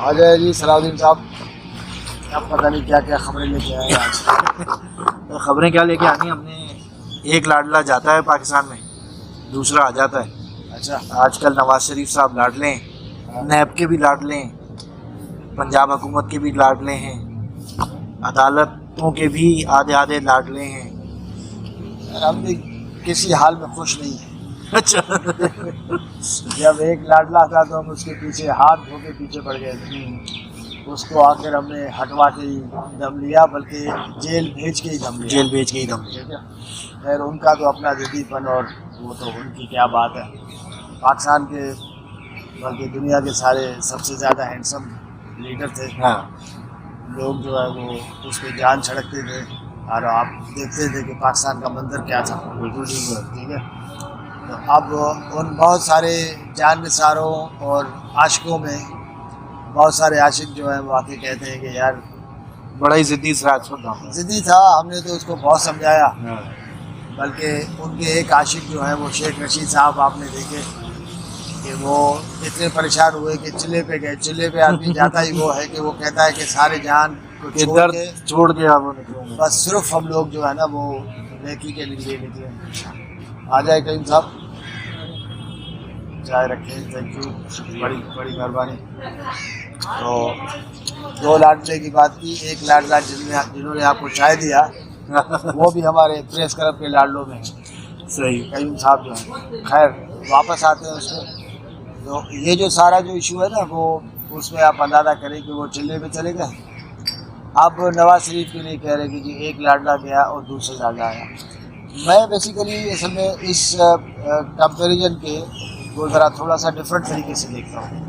آ جائے جی صلاح الدین صاحب، اب پتہ نہیں کیا کیا خبریں لے کے آئے آج. خبریں کیا لے کے آنی؟ ہم نے ایک لاڈلا جاتا ہے پاکستان میں، دوسرا آ جاتا ہے. اچھا، آج کل نواز شریف صاحب لاڈلے ہیں، نیب کے بھی لاڈلے ہیں، پنجاب حکومت کے بھی لاڈلے ہیں، عدالتوں کے بھی آدھے آدھے لاڈلے ہیں. ہم بھی کسی حال میں خوش نہیں ہیں. اچھا. جب ایک لاڈلا تھا تو ہم اس کے پیچھے ہاتھ دھو کے پیچھے پڑ گئے تھے. اس کو آخر ہم نے ہٹوا کے ہی دم لیا، بلکہ جیل بھیج کے ہی دم لیا. جیل بھیج کے ہی دم. ٹھیک ہے. خیر ان کا تو اپنا ضدی پن، اور وہ تو ان کی کیا بات ہے. پاکستان کے بلکہ دنیا کے سارے سب سے زیادہ ہینڈسم لیڈر تھے. ہاں. لوگ جو ہے وہ اس پہ جان چھڑکتے تھے، اور آپ دیکھتے تھے کہ پاکستان کا منظر کیا تھا. بالکل ٹھیک ہے. تو اب ان بہت سارے جان نثاروں اور عاشقوں میں بہت سارے عاشق جو ہیں وہ آ کے کہتے ہیں کہ یار بڑا ہی ضدی سراج تھا. ضدی تھا. ہم نے تو اس کو بہت سمجھایا، بلکہ ان کے ایک عاشق جو ہیں وہ شیخ رشید صاحب، آپ نے دیکھے کہ وہ اتنے پریشان ہوئے کہ چلے پہ گئے. چلے پہ آدمی جاتا ہی وہ ہے کہ وہ کہتا ہے کہ سارے جان کو چھوڑ کے آپ بس صرف ہم لوگ جو ہے نا وہ نیکی کے لیے نکلے. آ جائے کریم صاحب، چائے رکھیں. تھینک یو، بڑی مہربانی. تو دو لاڈلے کی بات کی. ایک لاڈلا جنہوں نے آپ کو چائے دیا وہ بھی ہمارے پریس کلب کے لاڈلوں میں صحیح کریم صاحب جو ہیں. خیر واپس آتے ہیں اس میں. تو یہ جو سارا جو ایشو ہے نا، وہ اس میں آپ اندازہ کریں کہ وہ چلے پہ چلے گئے. اب نواز شریف کے لیے کہہ رہے کہ جی ایک لاڈلا گیا اور دوسرا لاڈلا آیا. میں بیسیکلی اصل میں اس کمپیریزن کے وہ ذرا تھوڑا سا ڈفرینٹ طریقے سے دیکھتا ہوں.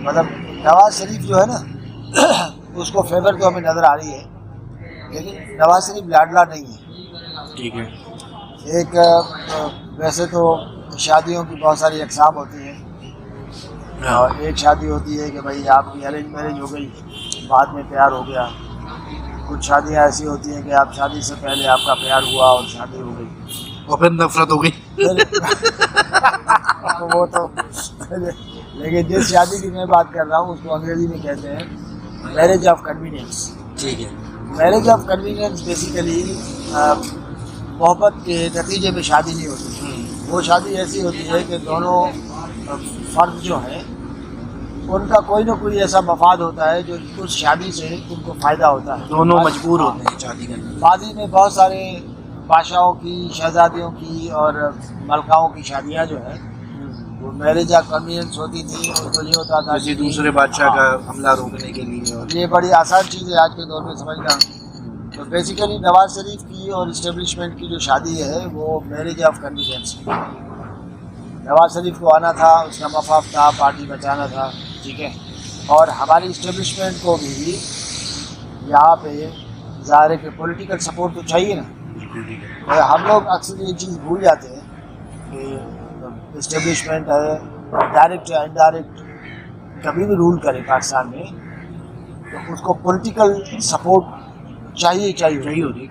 مطلب نواز شریف جو ہے نا اس کو فیور تو ہمیں نظر آ رہی ہے، لیکن نواز شریف لاڈلا نہیں ہے. ٹھیک ہے. ایک ویسے تو شادیوں کی بہت ساری اقسام ہوتی ہیں، اور ایک شادی ہوتی ہے کہ بھائی آپ کی ارینج میرج ہو گئی، بعد میں پیار ہو گیا. کچھ شادیاں ایسی ہوتی ہیں کہ آپ شادی سے پہلے آپ کا پیار ہوا اور شادی ہو گئی اور پھر نفرت ہو گئی. وہ تو لیکن جس شادی کی میں بات کر رہا ہوں اس کو انگریزی میں کہتے ہیں میرج آف کنوینئنس. ٹھیک ہے. میرج آف کنوینئنس بیسیکلی محبت کے نتیجے میں شادی نہیں ہوتی. وہ شادی ایسی ہوتی ہے کہ دونوں فرد جو ہیں ان کا کوئی نہ کوئی ایسا مفاد ہوتا ہے جو اس شادی سے ان کو فائدہ ہوتا ہے. دونوں مجبور ہوتے ہیں شادی کرنے. ماضی میں بہت سارے بادشاہوں کی، شہزادیوں کی اور ملکاؤں کی شادیاں جو ہیں وہ میرج آف کنوینئنس ہوتی تھی. اس کو یہ ہوتا تھا کسی دوسرے بادشاہ کا حملہ روکنے کے لیے. اور یہ بڑی آسان چیز ہے آج کے دور میں سمجھنا. تو بیسیکلی نواز شریف کی اور اسٹیبلشمنٹ کی جو شادی ہے وہ میرج آف کنوینئنس ہے. نواز شریف کو آنا تھا، اس کا مفاد تھا، پارٹی بچانا تھا. ٹھیک ہے. اور ہماری اسٹیبلشمنٹ کو بھی یہاں پہ ظاہر ہے کہ پولیٹیکل سپورٹ تو چاہیے نا. ہم لوگ اکثر یہ چیز بھول جاتے ہیں کہ اسٹیبلشمنٹ ہے ڈائریکٹ یا انڈائریکٹ کبھی بھی رول کرے پاکستان میں تو اس کو پولیٹیکل سپورٹ چاہیے ہوتی.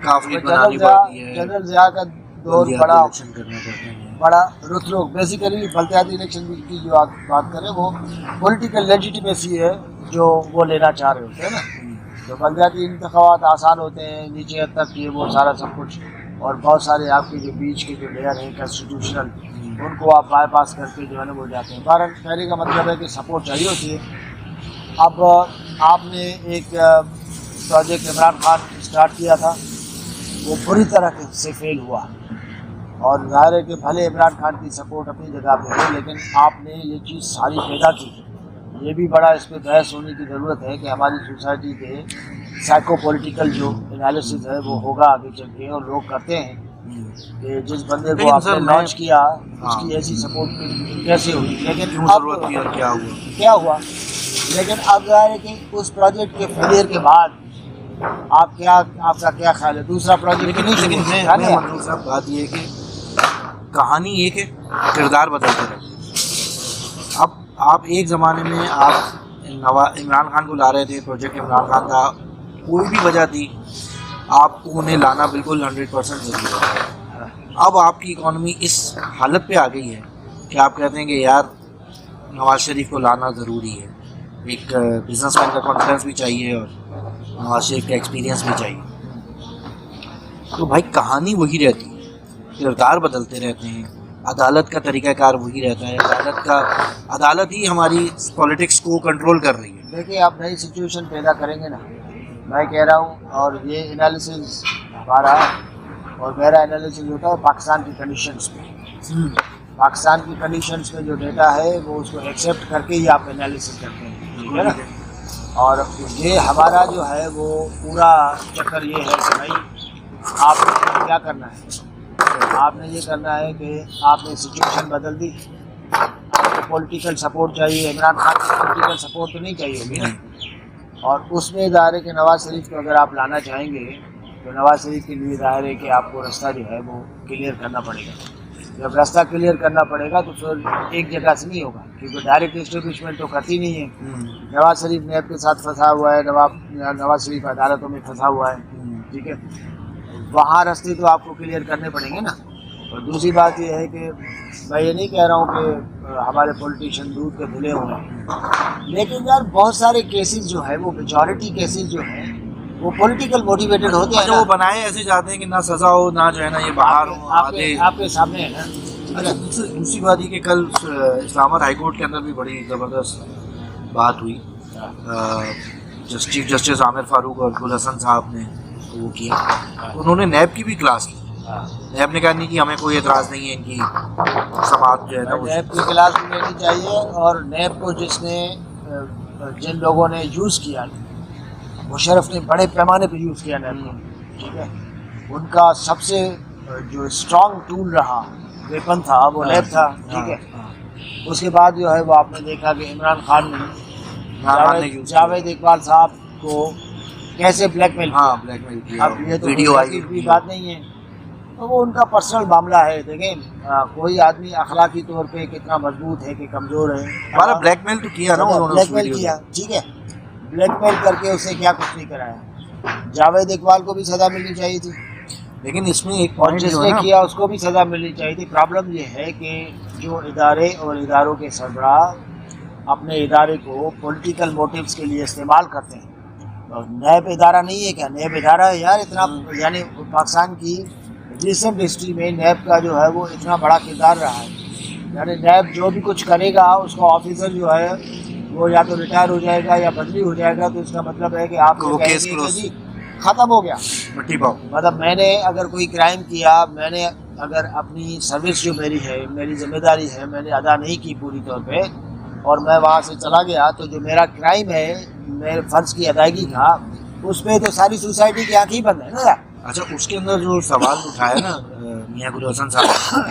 جنرل ضیاء کا دور بڑا رخ روک. بیسیکلی بلدیاتی الیکشن کی جو آپ بات کریں وہ پولیٹیکل لیجیٹیمیسی ہے جو وہ لینا چاہ رہے ہوتے ہیں نا. تو بلدیاتی انتخابات آسان ہوتے ہیں نیچے حد تک یہ وہ سارا سب کچھ، اور بہت سارے آپ کے جو بیچ کے جو لیئر ہیں کنسٹیٹیوشنل ان کو آپ بائی پاس کر کے جو ہے نا وہ جاتے ہیں. بہرحال کہنے کا مطلب ہے کہ سپورٹ چاہیے ہوتی ہے. اب آپ نے ایک پروجیکٹ عمران خان اسٹارٹ کیا تھا، وہ بری طرح سے فیل ہوا، اور ظاہر ہے کہ بھلے عمران خان کی سپورٹ اپنی جگہ پہ ہے لیکن آپ نے یہ چیز ساری پیدا کی. یہ بھی بڑا اس پہ بحث ہونے کی ضرورت ہے کہ ہماری سوسائٹی کے سائیکو پولیٹیکل جو انالیسس ہے وہ ہوگا آگے چل کے، اور لوگ کرتے ہیں کہ جس بندے کو آپ نے لانچ کیا اس کی ایسی سپورٹ کیسے ہوئی. لیکن اب کیا ہوا؟ لیکن اب ظاہر ہے کہ اس پروجیکٹ کے فیلئر کے بعد آپ کا کیا خیال ہے دوسرا پروجیکٹ؟ لیکن صاحب بات یہ ہے کہ کہانی ایک ہے، کردار بدلتے رہتے ہیں. اب آپ ایک زمانے میں آپ عمران خان کو لا رہے تھے، پروجیکٹ عمران خان تھا، کوئی بھی وجہ تھی آپ کو انہیں لانا بالکل 100% ضروری ہے. اب آپ کی اکانومی اس حالت پہ آ گئی ہے کہ آپ کہتے ہیں کہ یار نواز شریف کو لانا ضروری ہے. ایک بزنس مین کا کانفیڈنس بھی چاہیے اور نواز شریف کا ایکسپیرینس بھی چاہیے. تو بھائی کہانی وہی رہتی ہے, کردار بدلتے رہتے ہیں, عدالت کا طریقہ کار وہی رہتا ہے, عدالت ہی ہماری پالیٹکس کو کنٹرول کر رہی ہے. دیکھیے آپ نئی سچویشن پیدا کریں گے نا, میں کہہ رہا ہوں, اور یہ انالیسز ہمارا اور میرا انالیسز ہوتا ہے پاکستان کی کنڈیشنز پہ. پاکستان کی کنڈیشنز میں جو ڈیٹا ہے وہ اس کو ایکسیپٹ کر کے ہی آپ انالیسز کرتے ہیں, ٹھیک ہے نا. اور یہ ہمارا جو ہے وہ پورا چکر یہ ہے کہ بھائی آپ نے کیا کرنا ہے, آپ نے یہ کرنا ہے کہ آپ نے سچویشن بدل دی. آپ کو پولیٹیکل سپورٹ چاہیے, عمران خان کی پولیٹیکل سپورٹ تو نہیں چاہیے ہوگی نا, اور اس میں ظاہر ہے کہ نواز شریف کو اگر آپ لانا چاہیں گے تو نواز شریف کے لیے ظاہر ہے کہ آپ کو راستہ جو ہے وہ کلیئر کرنا پڑے گا. جب راستہ کلیئر کرنا پڑے گا تو پھر ایک جگہ سے نہیں ہوگا, کیونکہ ڈائریکٹ اسٹیبلشمنٹ تو کرتی نہیں ہے. نواز شریف نیب کے ساتھ پھنسا ہوا ہے, نواز شریف عدالتوں میں پھنسا ہوا ہے, ٹھیک ہے. وہاں راستے تو آپ کو کلیئر کرنے پڑیں گے نا. اور دوسری بات یہ ہے کہ میں یہ نہیں کہہ رہا ہوں کہ ہمارے پولیٹیشین دودھ کے دھلے ہوئے ہیں, لیکن یار بہت سارے کیسز جو ہے وہ میجورٹی کیسز جو ہیں وہ پولیٹیکل موٹیویٹڈ ہوتے ہیں. وہ بنائے ایسے جاتے ہیں کہ نہ سزا ہو نہ جو ہے نا یہ باہر ہو. آپ کے سامنے ہے نا. دوسری بات یہ کہ کل اسلام آباد ہائی کورٹ کے اندر بھی بڑی زبردست بات ہوئی. چیف جسٹس عامر فاروق اور گل حسن صاحب نے وہ کیا, انہوں نے نیب کی بھی کلاس لی. نیب نے کہا نہیں کہ ہمیں کوئی اعتراض نہیں ہے ان کی سماعت جو ہے نا نیب کی کلاس بھی لینی چاہیے. اور نیب کو جن لوگوں نے یوز کیا, مشرف نے بڑے پیمانے پہ یوز کیا نیب کو, ٹھیک ہے, ان کا سب سے جو اسٹرانگ ٹول رہا ویپن تھا وہ نیب تھا, ٹھیک ہے. اس کے بعد جو ہے وہ آپ نے دیکھا کہ عمران خان نے جاوید اقبال صاحب کو کیسے بلیک میل کیا. اب یہ تو کوئی بات نہیں ہے, تو وہ ان کا پرسنل معاملہ ہے. دیکھیں کوئی آدمی اخلاقی طور پہ کتنا مضبوط ہے کہ کمزور ہے. ہمارا بلیک میل تو کیا نا, بلیک میل کیا, ٹھیک ہے, بلیک میل کر کے اسے کیا کچھ نہیں کرایا. جاوید اقبال کو بھی سزا ملنی چاہیے تھی, لیکن اس میں ایک اور پوائنٹ جس نے کیا اس کو بھی سزا ملنی چاہیے تھی. پرابلم یہ ہے کہ جو ادارے اور اداروں کے سربراہ اپنے ادارے کو پولیٹیکل موٹیوز کے لیے استعمال کرتے ہیں. اور نیب ادارہ نہیں ہے کیا, نیب ادارہ ہے یار. اتنا یعنی پاکستان کی ریسنٹ ہسٹری میں نیب کا جو ہے وہ اتنا بڑا کردار رہا ہے. یعنی نیب جو بھی کچھ کرے گا اس کا آفیسر جو ہے وہ یا تو ریٹائر ہو جائے گا یا بدلی ہو جائے گا, تو اس کا مطلب ہے کہ آپ کو کہیں گے کہ جی ختم ہو گیا. مطلب میں نے اگر کوئی کرائم کیا, میں نے اگر اپنی سروس جو میری ہے, میری ذمہ داری ہے, میں نے ادا نہیں کی پوری طور پہ, اور میں وہاں سے چلا گیا, تو جو میرا کرائم ہے میرے فرض کی ادائیگی کا, اس میں تو ساری سوسائٹی کی آنکھ ہی بند ہے نا. اچھا, اس کے اندر جو سوال اٹھایا نا میاں گل حسن صاحب,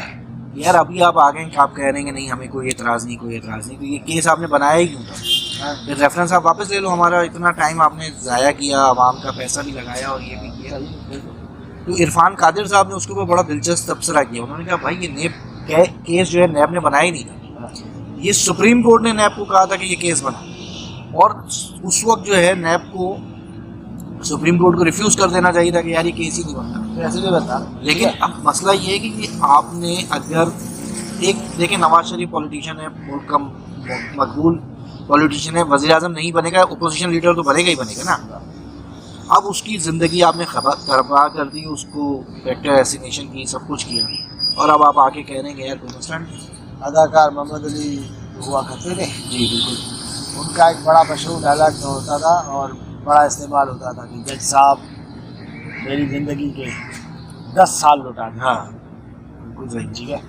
یار ابھی آپ آ گئے کہ آپ کہہ رہے ہیں کہ نہیں ہمیں کوئی اعتراض نہیں, کوئی اعتراض نہیں, تو یہ کیس آپ نے بنایا ہی کیوں تھا؟ پھر ریفرنس آپ واپس لے لو, ہمارا اتنا ٹائم آپ نے ضائع کیا, عوام کا پیسہ بھی لگایا اور یہ بھی کیا. تو عرفان قادر صاحب نے اس کے اوپر بڑا دلچسپ تبصرہ کیا. انہوں نے کہا بھائی یہ نیب کیس جو ہے نیب نے بنایا ہی نہیں تھا, یہ سپریم کورٹ نے نیب کو کہا تھا کہ یہ کیس بنا, اور اس وقت جو ہے نیب کو سپریم کورٹ کو ریفیوز کر دینا چاہیے تھا کہ یار یہ کیس ہی نہیں بنتا, ایسے نہیں بنتا. لیکن اب مسئلہ یہ ہے کہ آپ نے اگر ایک دیکھیں نواز شریف پولیٹیشین ہے, ملک کا مقبول پولیٹیشین ہے, وزیر اعظم نہیں بنے گا, اپوزیشن لیڈر تو بنے گا ہی بنے گا نا. اب اس کی زندگی آپ نے تباہ کر دی, اس کو ویکٹر ایسینیشن کی, سب کچھ کیا, اور اب آپ آ کے کہہ رہے ہیں کہ یار کوئی مسئلہ نہیں. اداکار محمد علی ہوا کرتے تھے, جی بالکل, ان کا ایک بڑا مشہور ڈائلاگ ہوتا تھا اور بڑا استعمال ہوتا تھا کہ جج صاحب میری زندگی کے 10 سال لوٹا دیں. ہاں بالکل صحیح, ٹھیک ہے.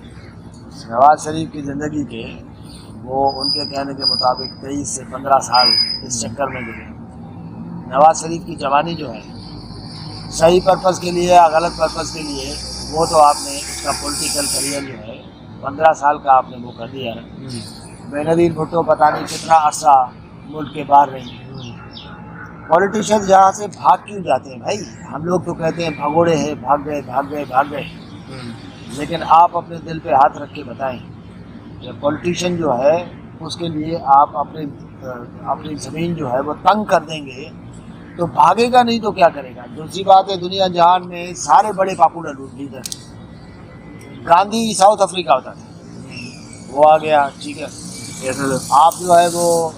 نواز شریف کی زندگی کے وہ ان کے کہنے کے مطابق 23 سے 15 سال اس چکر میں گزرے. نواز شریف کی جوانی جو ہے صحیح پرپز کے لیے یا غلط پرپز کے لیے, وہ تو آپ نے اس کا پولیٹیکل کریئر جو ہے 15 سال کا آپ نے وہ کر دیا ہے. بینظیر بھٹو پتہ نہیں کتنا عرصہ ملک کے باہر رہی. پولیٹیشین یہاں سے بھاگ کیوں جاتے ہیں بھائی؟ ہم لوگ تو کہتے ہیں بھگوڑے ہیں, بھاگ گئے, لیکن آپ اپنے دل پہ ہاتھ رکھ کے بتائیں کہ پولیٹیشین جو ہے اس کے لیے آپ اپنی زمین جو ہے وہ تنگ کر دیں گے تو بھاگے گا نہیں تو کیا کرے گا. دوسری بات ہے, دنیا جہان میں سارے بڑے popular leader, Gandhi South Africa ہوتا تھا, وہ آ گیا, ٹھیک ہے, آپ جو ہے وہ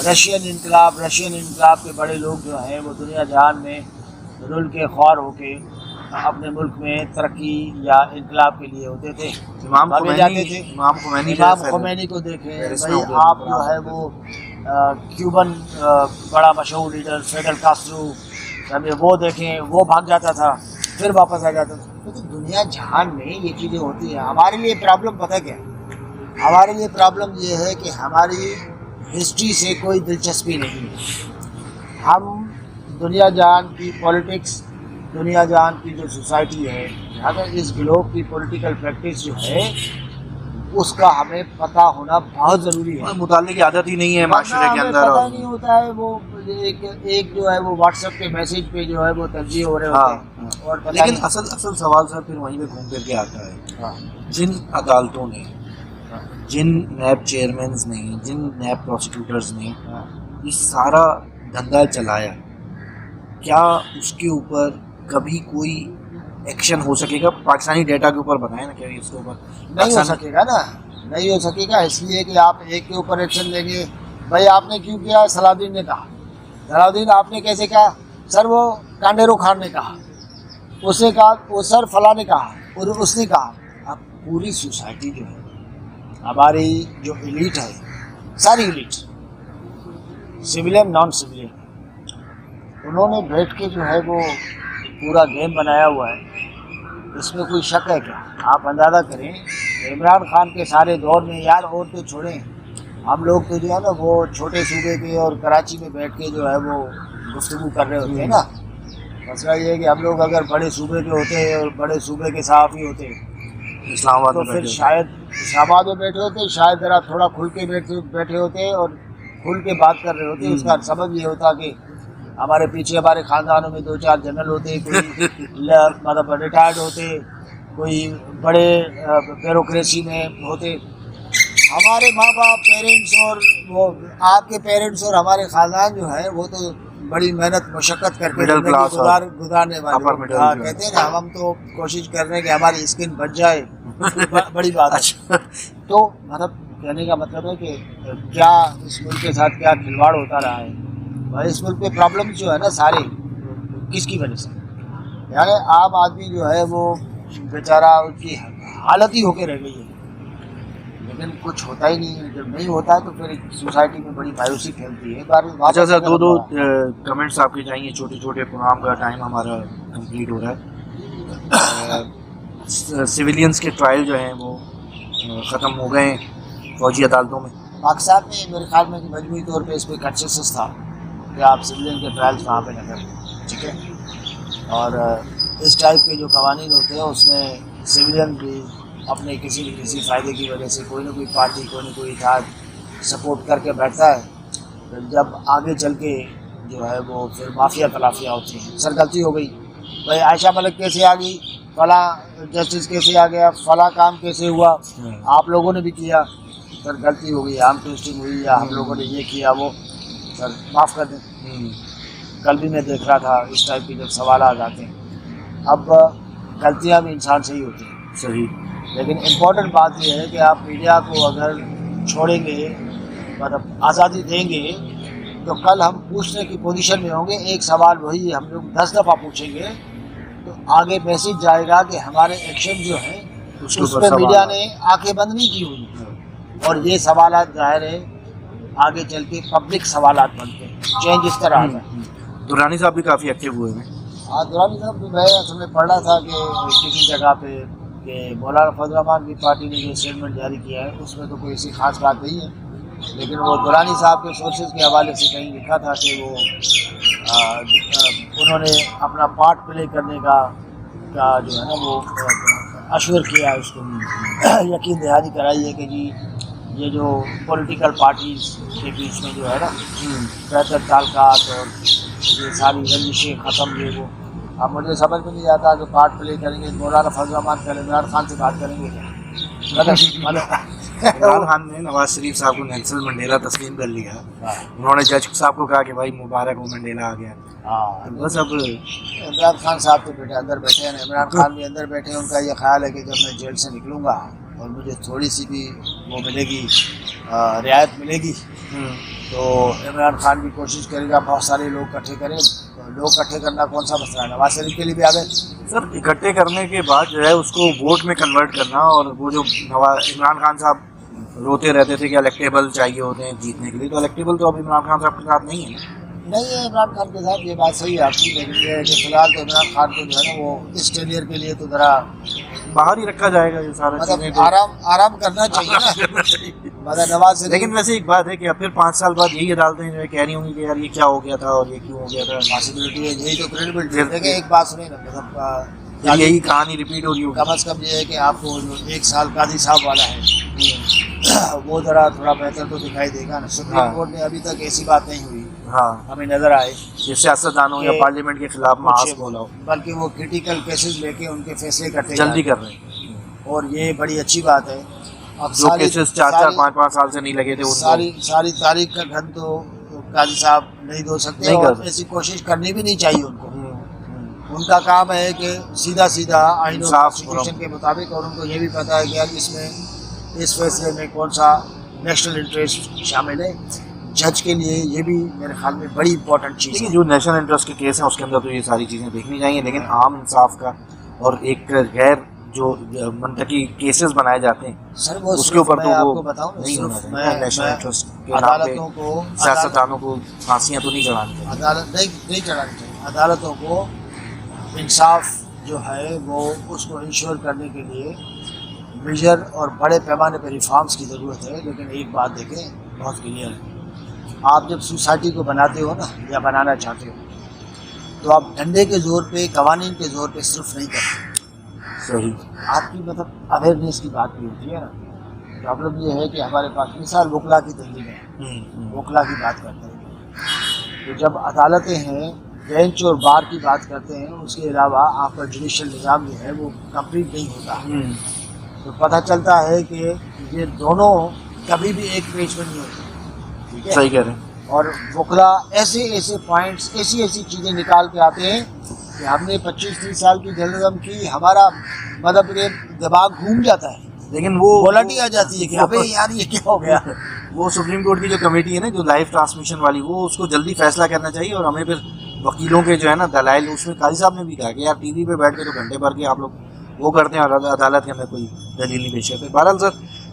رشین انقلاب کے بڑے لوگ جو ہیں وہ دنیا جہان میں رول کے خوار ہو کے اپنے ملک میں ترقی یا انقلاب کے لیے ہوتے تھے، امام جاتے تھے۔ امام خمینی کو دیکھیں بھائی، آپ جو ہے وہ کیوبن بڑا مشہور لیڈر فیڈل کاسٹرو، وہ دیکھیں، وہ بھاگ جاتا تھا پھر واپس آ جاتا تھا۔ تو دنیا جہان میں یہ چیزیں ہوتی ہیں۔ ہمارے لیے پرابلم پتہ کیا ہے؟ ہمارے لیے پرابلم یہ ہے کہ ہماری ہسٹری سے کوئی دلچسپی نہیں ہے۔ ہم دنیا جہان کی پولیٹکس، دنیا جہان کی جو سوسائٹی ہے، اگر اس گلوب کی پولیٹیکل پریکٹس جو ہے اس کا ہمیں پتہ ہونا بہت ضروری ہے۔ مطالعے کی عادت ہی نہیں ہے معاشرے کے اندر، پتہ نہیں ہوتا ہے۔ وہ ایک جو ہے وہ واٹس ایپ کے میسج پہ جو ہے وہ ترجیح ہو رہے ہوتے ہیں، اور لیکن اصل سوال سر پھر وہیں پہ گھوم پھر کے آتا ہے، جن عدالتوں نے، جن نیب چیئرمینز نے، جن نیب پروسیکیوٹرز نے یہ سارا دھندا چلایا، کیا اس کے اوپر کبھی کوئی ایکشن ہو سکے گا؟ پاکستانی ڈیٹا کے اوپر بنائے نا، کہ اس کے اوپر نہیں ہو سکے گا نا، نہیں ہو سکے گا، اس لیے کہ آپ ایک کے اوپر ایکشن لیں گے۔ بھائی آپ نے کیوں کیا؟ صلاح الدین نے کہا۔ صلاح الدین آپ نے کیسے کہا؟ سر وہ کانڈیرو خان نے کہا، اس نے کہا، وہ سر فلاں نے کہا، اور اس نے کہا۔ اب پوری سوسائٹی جو ہے، ہماری جو ایلیٹ ہے، ساری ایلیٹ، سویلین نان سویلین، انہوں نے بیٹھ کے جو ہے وہ پورا گیم بنایا ہوا ہے۔ اس میں کوئی شک ہے کیا؟ آپ اندازہ کریں، عمران خان کے سارے دور میں، یار اور تو چھوڑیں، ہم لوگ تو جو ہے نا وہ چھوٹے صوبے کے اور کراچی میں بیٹھ کے جو ہے وہ گفتگو کر رہے ہوتے ہیں نا۔ مسئلہ یہ ہے کہ ہم لوگ اگر بڑے صوبے کے ہوتے اور بڑے صوبے کے صحافی ہوتے اسلام آباد تو پھر شاید اسلام آباد میں بیٹھے ہوتے، شاید ذرا تھوڑا کھل کے بیٹھے ہوتے اور کھل کے بات کر رہے ہوتے۔ اس کا سبب یہ ہوتا کہ ہمارے پیچھے ہمارے خاندانوں میں 2-4 جنرل ہوتے، کوئی مطلب ریٹائرڈ ہوتے، کوئی بڑے بیوروکریسی میں ہوتے۔ ہمارے ماں باپ، پیرنٹس، اور وہ آپ کے پیرنٹس اور ہمارے خاندان جو ہے وہ تو بڑی محنت مشقت کر کے گزارنے والے، کہتے ہیں نا، ہم تو کوشش کر رہے ہیں کہ ہماری اسکن بچ جائے، بڑی بات ہے۔ تو مطلب کہنے کا مطلب ہے کہ کیا اس ملک کے ساتھ کیا کھلواڑ ہوتا رہا ہے، اور اس ملک میں پرابلم جو ہے نا سارے کس کی وجہ سے؟ یعنی عام آدمی جو ہے وہ بیچارہ اس کی حالت ہی ہو کے رہ گئی ہے، لیکن کچھ ہوتا ہی نہیں ہے۔ جب نہیں ہوتا ہے تو پھر سوسائٹی میں بڑی مایوسی پھیلتی ہے۔ اچھا سر، دو کمنٹس آپ کے چاہیے، چھوٹے چھوٹے پروگرام کا ٹائم ہمارا کمپلیٹ ہو رہا ہے۔ سویلینس کے ٹرائل جو ہیں وہ ختم ہو گئے ہیں فوجی عدالتوں میں۔ پاکستان میں میرے خیال میں مجموعی طور پہ اس پہ کنسنسس تھا کہ آپ سویلین کے ٹرائلس وہاں پہ نہ کریں، ٹھیک ہے؟ اور اس ٹائپ کے جو قوانین ہوتے ہیں اس میں سویلین بھی اپنے کسی نہ کسی فائدے کی وجہ سے کوئی نہ کوئی پارٹی، کوئی نہ کوئی اتحاد سپورٹ کر کے بیٹھتا ہے، پھر جب آگے چل کے جو ہے وہ پھر مافیا تلافیاں ہوتی ہیں۔ سر غلطی ہو گئی، بھائی عائشہ ملک کیسے آ گئی، فلاں جسٹس کیسے آ گیا، فلاں کام کیسے ہوا، آپ لوگوں نے بھی کیا، سر غلطی ہو گئی، آرم ٹویسٹنگ ہوئی، یا ہم لوگوں نے یہ کیا وہ، سر معاف کر دیں۔ کل بھی میں دیکھ رہا تھا اس ٹائپ کے جب سوالات آتے ہیں، اب غلطیاں بھی انسان سے ہی ہوتی ہیں، صحیح، لیکن امپورٹنٹ بات یہ ہے کہ آپ میڈیا کو اگر چھوڑیں گے، مطلب آزادی دیں گے، تو کل ہم پوچھنے کی پوزیشن میں ہوں گے۔ ایک سوال وہی ہم لوگ 10 دفعہ پوچھیں گے تو آگے میسج جائے گا کہ ہمارے ایکشن جو ہیں اس پہ میڈیا نے آنکھیں بند نہیں کی ہوئی، اور یہ سوالات ظاہر ہے آگے چل کے پبلک سوالات بنتے ہیں، چینج اس طرح آتا ہے۔ درانی صاحب بھی کافی ایکٹیو ہوئے ہیں۔ ہاں، درانی صاحب بھی، میں اصل میں پڑھ رہا تھا کہ کسی جگہ پہ کہ مولانا فضل الرحمان کی پارٹی نے جو اسٹیٹمنٹ جاری کیا ہے اس میں تو کوئی ایسی خاص بات نہیں ہے، لیکن وہ درانی صاحب کے سورسز کے حوالے سے کہیں لکھا تھا کہ وہ انہوں نے اپنا پارٹ پلے کرنے کا جو ہے نا وہ اشور کیا ہے، اس کو یقین دہانی کرائی ہے کہ جی یہ جو پولیٹیکل پارٹیز کے بیچ میں جو ہے نا بہتر تعلقات اور یہ ساری رنجشیں ختم ہوئے وہ۔ اب مجھے سمجھ میں نہیں آتا کہ پارٹ پلے کریں گے، مولانا فضل الرحمان پہلے عمران خان سے بات کریں گے کیا؟ عمران خان نے نواز شریف صاحب کو نیلسن منڈیلا تسلیم کر لیا، انہوں نے جج صاحب کو کہا کہ بھائی مبارک ہو، منڈیلا آ گیا۔ بس اب عمران خان صاحب تو بیٹے اندر بیٹھے ہیں، عمران خان بھی اندر بیٹھے ہیں، ان کا یہ خیال ہے کہ جب میں جیل سے نکلوں گا اور مجھے تھوڑی سی بھی وہ ملے گی رعایت ملے گی تو عمران خان بھی کوشش کرے گا بہت سارے لوگ اکٹھے کریں. لوگ اکٹھے کرنا کون سا مسئلہ ہے, نواز شریف کے لیے بھی آ گئے. سر اکٹھے کرنے کے بعد جو ہے اس کو ووٹ میں کنورٹ کرنا, اور وہ جو عمران خان صاحب روتے رہتے تھے کہ الیکٹیبل چاہیے ہوتے ہیں جیتنے کے لیے, تو الیکٹیبل تو اب عمران خان صاحب کے ساتھ نہیں ہے. نہیں ہے عمران خان کے ساتھ, یہ بات صحیح ہے آپ کی, لیکن یہ ہے کہ فی الحال تو عمران خان کو جو ہے نا وہ اس ٹینیئر کے لیے تو ذرا باہر ہی رکھا جائے گا یہ سارا چیزیں, مطلب آرام کرنا چاہیے نا. مطلب نواز شریف, لیکن ویسے ایک بات ہے کہ اب پھر 5 سال بعد یہی عدالتیں جو ہے کہہ رہی ہوں گی کہ یار یہ کیا ہو گیا تھا اور یہ کیوں ہو گیا تھا. پاسبلٹی ہے, یہی تو کریڈیبلٹی ہے. دیکھیں ایک بات سنیں نا, مطلب یہی کہانی ریپیٹ ہو رہی ہوگی. کم از کم یہ ہے کہ آپ کو جو 1 سال قاضی صاحب والا ہے وہ ذرا تھوڑا بہتر تو دکھائی دے گا نا. سپریم کورٹ میں ابھی تک ایسی بات نہیں ہوئی ہمیں نظر آئے کہ سیاستدانوں یا پارلیمنٹ کے خلاف معاف بولا ہو, بلکہ وہ کرٹیکل کیسز لے کے ان کے فیصلے کرتے جلدی کر رہے ہیں, اور یہ بڑی اچھی بات ہے. اب جو کیسز 4-5 سال سے نہیں لگے تھے ساری تاریخ کا گھن تو قاضی صاحب نہیں دھو سکتے, اور ایسی کوشش کرنی بھی نہیں چاہیے ان کو. ان کا کام ہے کہ سیدھا آئین اور کانسٹیٹیوشن کے مطابق, اور ان کو یہ بھی پتہ ہے کہ اس میں اس فیصلے میں کون سا نیشنل انٹرسٹ شامل ہے. جج کے لیے یہ بھی میرے خیال میں بڑی امپورٹنٹ چیز ہے. جو نیشنل انٹرسٹ کے کیس ہیں اس کے اندر تو یہ ساری چیزیں دیکھنی چاہیے, لیکن عام انصاف کا اور ایک غیر جو منطقی کیسز بنائے جاتے ہیں سر وہ اس کے اوپر تو وہ نہیں ہونا چاہیے. نیشنل انٹرسٹ کے نام عدالتوں پہ کو سیاستدانوں کو پھانسیاں تو نہیں چڑھانی چاہیے. عدالت نہیں چڑھانی چاہیے. عدالتوں کو انصاف جو ہے وہ اس کو انشور کرنے کے لیے میجر اور بڑے پیمانے پہ ریفارمز کی ضرورت ہے. لیکن ایک بات دیکھیں بہت کلیئر ہے, آپ جب سوسائٹی کو بناتے ہو نا یا بنانا چاہتے ہو تو آپ ڈنڈے کے زور پہ, قوانین کے زور پہ صرف نہیں کرتے. صحیح. آپ کی مطلب اویئرنیس کی بات بھی ہوتی ہے نا. پرابلم یہ ہے کہ ہمارے پاس مثال وکلا کی تنظیم ہے, وکلا کی بات کرتے ہیں, تو جب عدالتیں ہیں بینچ اور بار کی بات کرتے ہیں, اس کے علاوہ آپ کا جوڈیشل نظام جو ہے وہ کمپلیٹ نہیں ہوتا. تو پتہ چلتا ہے کہ یہ دونوں کبھی بھی ایک پیج پر نہیں ہوتے. صحیح کہہ رہے ہیں. اور وکلا ایسے پوائنٹس ایسی چیزیں نکال کے آتے ہیں کہ ہم نے 25-30 سال کی جرنلزم کی, ہمارا مطلب یہ دماغ گھوم جاتا ہے, لیکن وہ بولٹی آ جاتی ہے کہ ابے یار یہ کیا ہو گیا. وہ سپریم کورٹ کی جو کمیٹی ہے نا جو لائیو ٹرانسمیشن والی, وہ اس کو جلدی فیصلہ کرنا چاہیے, اور ہمیں پھر وکیلوں کے جو ہے نا دلائل, اس میں قاضی صاحب نے بھی کہا کہ یار ٹی وی پہ بیٹھ کے تو گھنٹے بھر کے آپ لوگ وہ کرتے ہیں اور عدالت کے اندر کوئی دلیل نہیں پیش کرتے. بہرحال سر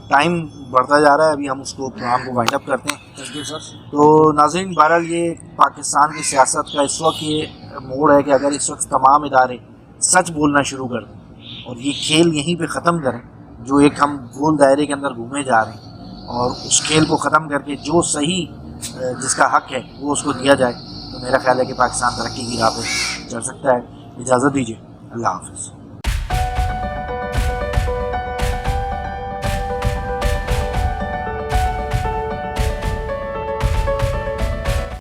ٹائم بڑھتا جا رہا ہے, ابھی ہم اس کو پروگرام کو وائنڈ اپ کرتے ہیں. تو ناظرین بہرحال یہ پاکستان کی سیاست کا اس وقت یہ موڑ ہے کہ اگر اس وقت تمام ادارے سچ بولنا شروع کر دیں اور یہ کھیل یہیں پہ ختم کریں جو ایک ہم گول دائرے کے اندر گھومے جا رہے ہیں, اور اس کھیل کو ختم کر کے جو صحیح جس کا حق ہے وہ اس کو دیا جائے, تو میرا خیال ہے کہ پاکستان ترقی کی راہ پہ چل سکتا ہے. اجازت دیجیے, اللہ حافظ.